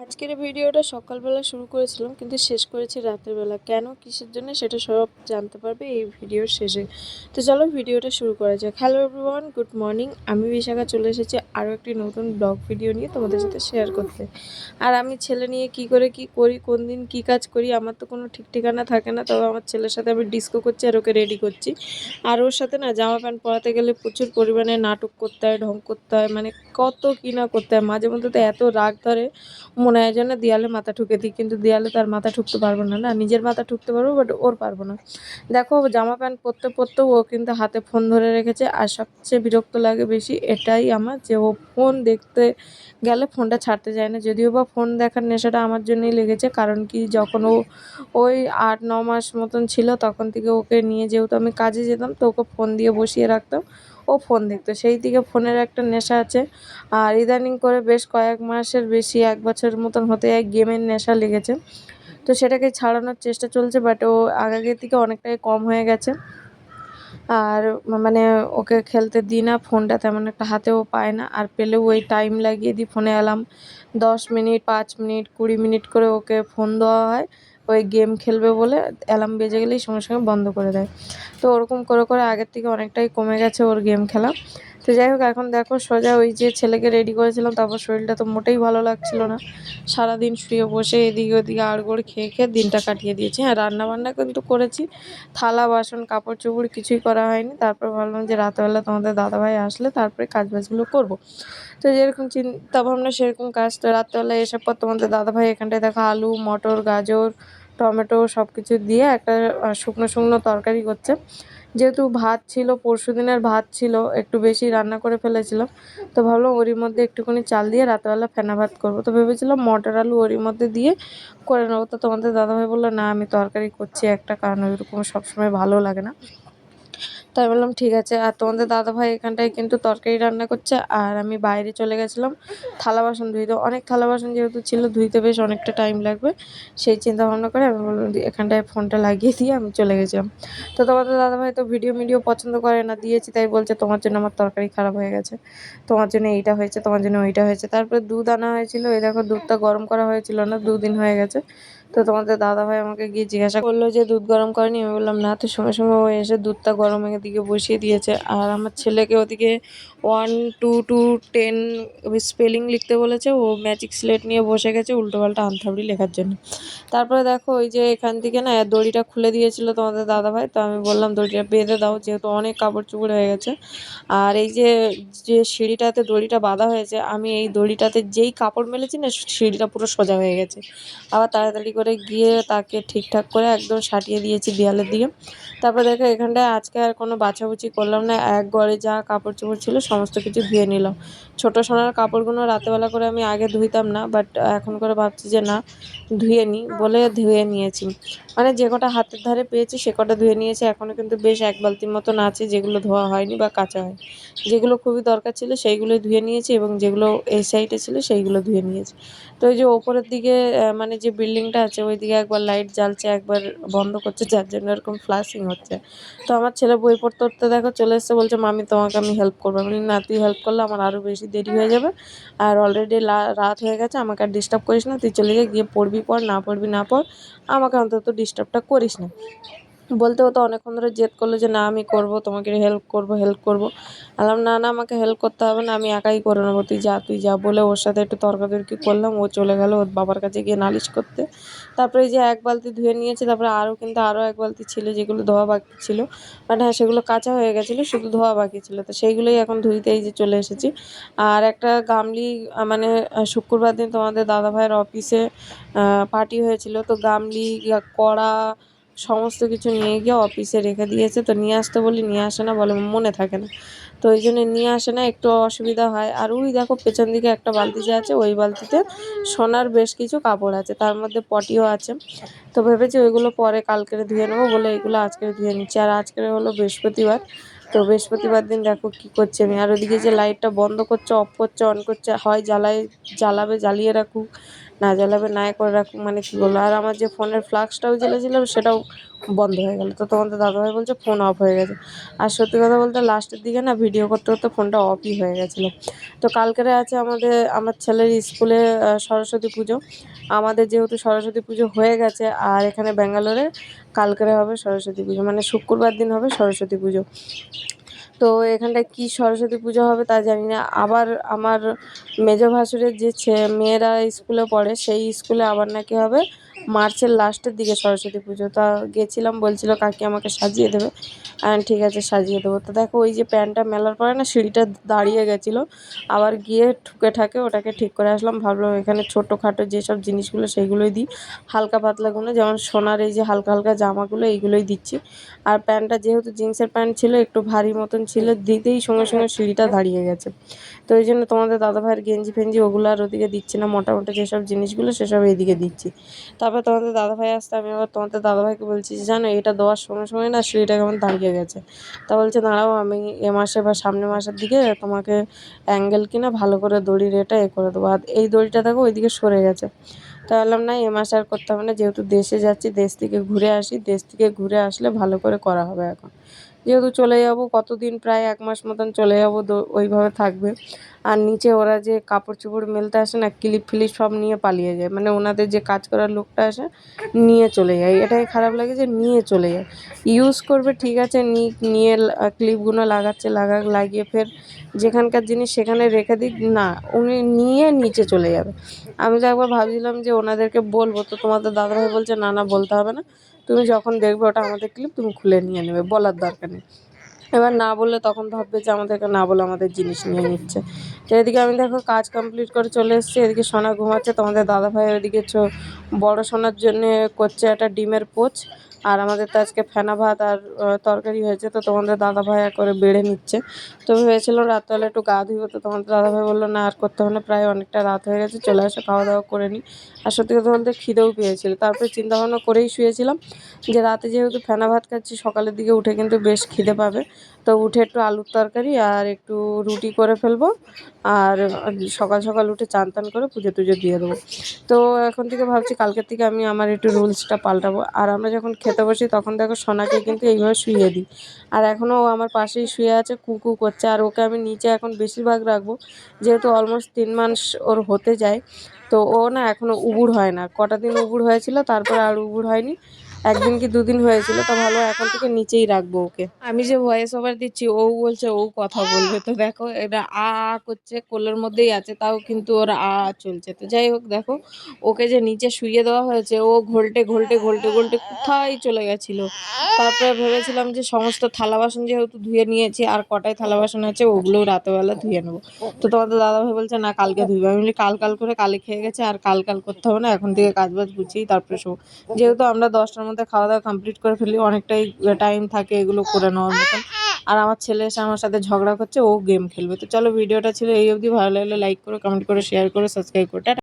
আজকের এই ভিডিওটা সকালবেলা শুরু করেছিলাম কিন্তু শেষ করেছি রাতের বেলা। কেন কিসের জন্য সেটা সব জানতে পারবে এই ভিডিওর শেষে। তো চলো ভিডিওটা শুরু করা যাক। Hello everyone, good morning. আমি বিশাখা চলে এসেছি আরও একটি নতুন ব্লগ ভিডিও নিয়ে তোমাদের সাথে শেয়ার করতে। আর আমি ছেলে নিয়ে কি করে কি করি, কোন দিন কী কাজ করি আমার তো কোনো ঠিক ঠিকানা থাকে না। তবে আমার ছেলের সাথে আমি ডিস্কো করছি আর ওকে রেডি করছি। আর ওর সাথে না জামা প্যান্ট পরাতে গেলে প্রচুর পরিমাণে নাটক করতে হয়, ঢং করতে হয়, মানে কত কী না করতে হয়। মাঝে মধ্যে তো এত রাগ ধরে মনে হয় যেন দেয়ালে মাথা ঠুকে দিই, কিন্তু দেয়ালে তার মাথা ঠুকতে পারবো না। না, নিজের মাথা ঠুকতে পারবো বাট ওর পারবো না। দেখো জামা প্যান্ট পরতে পরতেও ও কিন্তু হাতে ফোন ধরে রেখেছে। আর সবচেয়ে বিরক্ত লাগে বেশি এটাই আমার, যে ও ফোন দেখতে গেলে ফোনটা ছাড়তে যায় না। যদিও বা ফোন দেখার নেশাটা আমার জন্যই লেগেছে, কারণ কি যখন ও ওই 8-9 মাস মতন ছিল তখন থেকে ওকে নিয়ে, যেহেতু আমি কাজে যেতাম তো ওকে ফোন দিয়ে বসিয়ে রাখতাম, ও ফোন দেখতো। সেই থেকে ফোনের একটা নেশা আছে। আর ইদানিং করে বেশ কয়েক মাসের বেশি, 1 বছরের মতন হতে যায় গেমের নেশা লেগেছে। তো সেটাকে ছাড়ানোর চেষ্টা চলছে, বাট ও আগের থেকে অনেকটাই কম হয়ে গেছে। আর মানে ওকে খেলতে দিই না, ফোনটা তেমন একটা হাতেও পায় না। আর পেলেও ওই টাইম লাগিয়ে দিই ফোনে, অ্যালার্ম 10 মিনিট, 5 মিনিট, 20 মিনিট করে ওকে ফোন দেওয়া হয় ওই গেম খেলবে বলে। অ্যালার্ম বেজে গেলেই সঙ্গে সঙ্গে বন্ধ করে দেয়। তো ওরকম করে করে আগের থেকে অনেকটাই কমে গেছে ওর গেম খেলা। তো যাই হোক, এখন দেখো সোজা ওই যে ছেলেকে রেডি করেছিলাম, তারপর শরীরটা তো মোটেই ভালো লাগছিল না। সারাদিন শুয়ে বসে এদিকে ওদিকে আড়গোড় খেয়ে খেয়ে দিনটা কাটিয়ে দিয়েছি। হ্যাঁ, রান্নাবান্না কিন্তু করেছি, থালা বাসন কাপড় চোপড় কিছুই করা হয়নি। তারপর ভাবলাম যে রাতেরবেলা তোমাদের দাদাভাই আসলে তারপরে কাজবাজগুলো করব। তো যেরকম চিন্তা ভাবনা সেরকম কাজ। তো রাত্রেবেলায় এসব পর তোমাদের দাদাভাই এখানটায় দেখো আলু, মটর, গাজর, টমেটো সব কিছু দিয়ে একটা শুকনো শুকনো তরকারি করছে। যেহেতু ভাত ছিল, পরশুদিনের ভাত ছিল, একটু বেশি রান্না করে ফেলেছিলাম। তো ভাবলাম ওরই মধ্যে একটুখানি চাল দিয়ে রাতেরবেলা ফেনা ভাত করবো। তো ভেবেছিলাম মটর আলু ওরই মধ্যে দিয়ে করে নেবো। তো তোমাদের দাদাভাই বললো না আমি তরকারি করছি একটা, কারণ ওইরকম সবসময় ভালো লাগে না। তাই বললাম ঠিক আছে। আর তোমাদের দাদাভাই এখানটায় কিন্তু তরকারি রান্না করছে, আর আমি বাইরে চলে গেছিলাম থালা বাসন ধুইতে। অনেক থালা বাসন যেহেতু ছিল, ধুইতে বেশ অনেকটা টাইম লাগবে, সেই চিন্তা ভাবনা করে আমি বললাম এখানটায় ফোনটা লাগিয়ে দিয়ে আমি চলে গেছিলাম। তো তোমাদের দাদাভাই তো ভিডিও পছন্দ করে না, দিয়েছি তাই বলছে তোমার জন্য আমার তরকারি খারাপ হয়ে গেছে, তোমার জন্য এইটা হয়েছে, তোমার জন্য ওইটা হয়েছে। তারপরে দুধ আনা হয়েছিল, এই দেখো দুধটা গরম করা হয়েছিল না, 2 দিন হয়ে গেছে। তো তোমাদের দাদাভাই আমাকে গিয়ে জিজ্ঞাসা করলো যে দুধ গরম করেনি। আমি বললাম না। তো সঙ্গে সঙ্গে ও এসে দুধটা গরম দিকে বসিয়ে দিয়েছে। আর আমার ছেলেকে ওদিকে 1 2 to 10 স্পেলিং লিখতে বলেছে। ও ম্যাজিক স্লেট নিয়ে বসে গেছে উল্টোপাল্টা আনথাবড়ি লেখার জন্য। তারপরে দেখো ওই যে এখান থেকে না দড়িটা খুলে দিয়েছিল তোমাদের দাদাভাই। তো আমি বললাম দড়িটা বেঁধে দাও, যেহেতু অনেক কাপড় চোপড় হয়ে গেছে। আর এই যে যে সিঁড়িটাতে দড়িটা বাঁধা হয়েছে, আমি এই দড়িটাতে যেই কাপড় মেলেছি না, সিঁড়িটা পুরো সোজা হয়ে গেছে। আবার তাড়াতাড়ি করে গিয়ে তাকে ঠিকঠাক করে একদম সাটিয়ে দিয়েছি দেয়ালের দিকে। তারপর দেখো এখানটায় আজকে আর কোনো বাছাবুছি করলাম না, এক ঘরে যা কাপড় চোপড় ছিল সমস্ত কিছু ধুয়ে নিলাম। ছোটো সোনার কাপড়গুলো রাতেবেলা করে আমি আগে ধুইতাম না, বাট এখন করে ভাবছি যে না, ধুয়ে নিই বলে ধুয়ে নিয়েছি। মানে যে কটা হাতের ধারে পেয়েছি সে কটা ধুয়ে নিয়েছি। এখনও কিন্তু বেশ 1 বালতির মতন আছে যেগুলো ধোয়া হয়নি বা কাচা হয়। যেগুলো খুবই দরকার ছিল সেইগুলোই ধুয়ে নিয়েছি, এবং যেগুলো এই সাইডে ছিল সেইগুলো ধুয়ে নিয়েছি। তো ওই যে ওপরের দিকে মানে যে বিল্ডিংটা আছে ওইদিকে একবার লাইট জ্বালছে, একবার বন্ধ করছে, যার জন্য এরকম ফ্লাশিং হচ্ছে। তো আমার ছেলে বই পড়তে পড়তে দেখো চলে এসছে, বলছে মামি তোমাকে আমি হেল্প করবো। আমি বলি না, তুই হেল্প করলে আমার আরও বেশি দেরি হয়ে যাবে। আর অলরেডি রাত হয়ে গেছে, আমাকে আর ডিস্টার্ব করিস না, তুই চলে গিয়ে পড়বি পড়, না পড়বি না পড়, আমাকে অন্তত ডিস্টার্বটা করিস না। বলতে ও তো অনেকক্ষণ ধরে জেদ করলো যে না আমি করব, তোমাকে হেল্প করব। বললাম না না, আমাকে হেল্প করতে হবে না, আমি একাই করে নেবো, তুই যা বলে ওর সাথে একটু তর্কাতর্কি করলাম। ও চলে গেল ওর বাবার কাছে গিয়ে নালিশ করতে। তারপরে এই যে 1 বালতি ধুয়ে নিয়েছি, তারপরে আরও 1 বালতি ছিল যেগুলো ধোয়া বাকি ছিল। বাট হ্যাঁ, সেগুলো কাঁচা হয়ে গেছিলো, শুধু ধোয়া বাকি ছিল। তো সেইগুলোই এখন ধুইতে এই যে চলে এসেছি। আর একটা গামলি মানে শুক্রবার দিন তোমাদের দাদাভাইয়ের অফিসে পার্টি হয়েছিল। তো গামলি, কড়া সমস্ত কিছু নিয়ে গিয়ে অফিসে রেখে দিয়েছে। তো নিয়ে আসতে বলি নিয়ে আসে না, বলে মনে থাকে না। তো ওই জন্য নিয়ে আসে না, একটু অসুবিধা হয়। আর ওই দেখো পেছন দিকে একটা বালতি যে আছে, ওই বালতিতে সোনার বেশ কিছু কাপড় আছে, তার মধ্যে পটিও আছে। তো ভেবেছি ওইগুলো পরে কালকেরে ধুয়ে নেবো বলে এগুলো আজকে ধুয়ে নিচ্ছি। আর আজকে হলো বৃহস্পতিবার। তো বৃহস্পতিবার দিন দেখো কী করছি আমি। আর ওদিকে যে লাইটটা বন্ধ করছে, অফ করছে, অন করছে, হয় জ্বালাবে জ্বালিয়ে রাখুক, না জ্বালাবে না করে রাখুক, মানে কী বলবো। আর আমার যে ফোনের ফ্লাক্সটাও জ্বেলেছিলাম সেটাও বন্ধ হয়ে গেল। তো তোমাদের দাদাভাই বলছে ফোন অফ হয়ে গেছে। আর সত্যি কথা বলতে লাস্টের দিকে না ভিডিও করতে করতে ফোনটা অফই হয়ে গেছিলো। তো কালকেরে আছে আমার ছেলের স্কুলে সরস্বতী পুজো। আমাদের যেহেতু সরস্বতী পুজো হয়ে গেছে, আর এখানে ব্যাঙ্গালোরে কালকেরে হবে সরস্বতী পুজো, মানে শুক্রবার দিন হবে সরস্বতী পুজো। তো এখানটায় কী সরস্বতী পুজো হবে তা জানি না। আবার আমার মেজো ভাসুরের যে মেয়েরা স্কুলে পড়ে সেই স্কুলে আবার নাকি হবে মার্চের লাস্টের দিকে সরস্বতী পুজো। তা গেছিলাম, বলছিল কাকি আমাকে সাজিয়ে দেবে। ঠিক আছে সাজিয়ে দেবো। তো দেখো ওই যে প্যান্টটা মেলার পরে না সিঁড়িটা দাঁড়িয়ে গেছিলো, আবার গিয়ে ঠুকে ঠাকে ওটাকে ঠিক করে আসলাম। ভাবলাম এখানে ছোটোখাটো যেসব জিনিসগুলো সেইগুলোই দিই, হালকা পাতলাগুলো, যেমন সোনার এই যে হালকা হালকা জামাগুলো এইগুলোই দিচ্ছি। আর প্যান্টটা যেহেতু জিন্সের প্যান্ট ছিল একটু ভারী মতন ছিল, দিতেই সঙ্গে সঙ্গে সিঁড়িটা দাঁড়িয়ে গেছে। তো এই জন্য তোমাদের দাদাভাইয়ের গেঞ্জি ফেঞ্জি ওগুলো আর ওদিকে দিচ্ছি না, মোটামুটি যেসব জিনিসগুলো সেসব এইদিকে দিচ্ছি। তারপর তোমাদের দাদাভাই আসতে আমি আবার তোমাদের দাদাভাইকে বলছি যে জানো এটা দেওয়ার সময় সময় না সিঁড়িটা কেমন দাঁড়িয়ে গেছে। তা বলছে দাঁড়াও আমি এ মাসে বা সামনের মাসের দিকে তোমাকে অ্যাঙ্গেল কিনা ভালো করে দড়ির এটা করে দেবো। আর এই দড়িটা দেখো ওইদিকে সরে গেছে। তা বললাম না এ মাসে আর করতে হবে না, যেহেতু দেশে যাচ্ছি দেশ থেকে ঘুরে আসি, দেশ থেকে ঘুরে আসলে ভালো করে করা হবে। এখন যেহেতু চলে যাব, কতদিন প্রায় 1 মাস মতন চলে যাব, ওইভাবে থাকবে। আর নিচে ওরা যে কাপড় চোপড় মেলতে আসে না, ক্লিপ ফিলিপ সব নিয়ে পালিয়ে যায়, মানে ওনাদের যে কাজ করার লোকটা আসে নিয়ে চলে যায়। এটাই খারাপ লাগে যে নিয়ে চলে যায়। ইউজ করবে ঠিক আছে, নিয়ে ক্লিপগুলো লাগিয়ে ফের যেখানকার জিনিস সেখানে রেখে দিক, না উনি নিয়ে নিচে চলে যাবে। আমি তো একবার ভাবছিলাম যে ওনাদেরকে বলবো, তো তোমাদের দাদাভাই বলছে না না বলতে হবে না, তুমি যখন দেখবে ওটা আমাদের ক্লিপ তুমি খুলে নিয়ে নেবে, বলার দরকার নেই। এবার না বললে তখন ভাববে যে আমাদেরকে না বলে আমাদের জিনিস নিয়ে নিচ্ছে। তো এদিকে আমি দেখো কাজ কমপ্লিট করে চলে এসেছি, এদিকে সোনা ঘুমাচ্ছে, তোমাদের দাদাভাই ওইদিকে বড় সোনার জন্যে করছে একটা ডিমের পোচ। আর আমাদের তো আজকে ফেনা ভাত আর তরকারি হয়েছে, তো তোমাদের দাদাভাই করে বেড়ে নিচ্ছে। তো ভেবেছিলাম রাত্রেবেলা একটু গা ধুইব, তো তোমাদের দাদাভাই বললো না আর করতে হবে না, প্রায় অনেকটা রাত হয়ে গেছে, চলে আসো খাওয়া দাওয়া করে নিই। আর সত্যি কথা বলতে খিদেও পেয়েছিল, তারপরে চিন্তাভাবনা করেই শুয়েছিলাম যে রাতে যেহেতু ফেনা ভাত খাচ্ছি সকালের দিকে উঠে কিন্তু বেশ খিদে পাবে। তো উঠে একটু আলুর তরকারি আর একটু রুটি করে ফেলবো, আর সকাল সকাল উঠে চান টান করে পুজো টুজো দিয়ে দেবো। তো এখন থেকে ভাবছি কালকের থেকে আমি আমার একটু রুলসটা পাল্টাবো। আর আমরা যখন খেতে বসি তখন দেখো সোনাকে কিন্তু এইভাবে শুইয়ে দিই, আর এখনও ও আমার পাশেই শুয়ে আছে, কুকু করছে। আর ওকে আমি নিচে এখন বেশিরভাগ রাখবো, যেহেতু অলমোস্ট 3 মাস ওর হতে যায়। তো ও না এখনও উবুড় হয় না, কটা দিন উবুড় হয়েছিল তারপরে আর উবুড় হয়নি, 1 দিন কি 2 দিন হয়েছিল। তো ভালো এখন থেকে নিচেই রাখবো ওকে। আমি যে ভয়েস ওভার দিচ্ছি ও বলছে ও কথা বলবে, তো দেখো এটা করছে, কোলের মধ্যেই আছে তাও কিন্তু ওর চলছে। তো যাই হোক দেখো ওকে যে নিচে শুইয়ে দেওয়া হয়েছে, ও ঘোলটে ঘোলটে ঘোলটে ঘোলটে কোথায় চলে গেছিলো। তারপরে ভেবেছিলাম যে সমস্ত থালা বাসন যেহেতু ধুয়ে নিয়েছি, আর কটাই থালা বাসন আছে ওগুলোও রাতেবেলা ধুয়ে নেবো। তো তোমাদের দাদাভাই বলছে না কালকে ধুইবে, আমি বলি কাল কাল করে কালে খেয়ে গেছে, আর কাল কাল করতে হবে না, এখন থেকে কাজ বাজ গুছিয়েই তারপরে শো। যেহেতু আমরা 10টার মধ্যে খাওয়া দাওয়া কমপ্লিট করে ফেলি, অনেকটাই টাইম থাকে এগুলো করে নেওয়ার মতন। আর আমার ছেলে এসে আমার সাথে ঝগড়া করছে, ও গেম খেলবে। তো চলো ভিডিওটা ছিল এই অবধি, ভালো লাগলে লাইক করো, কমেন্ট করে, শেয়ার করো, সাবস্ক্রাইব করো। টাটা।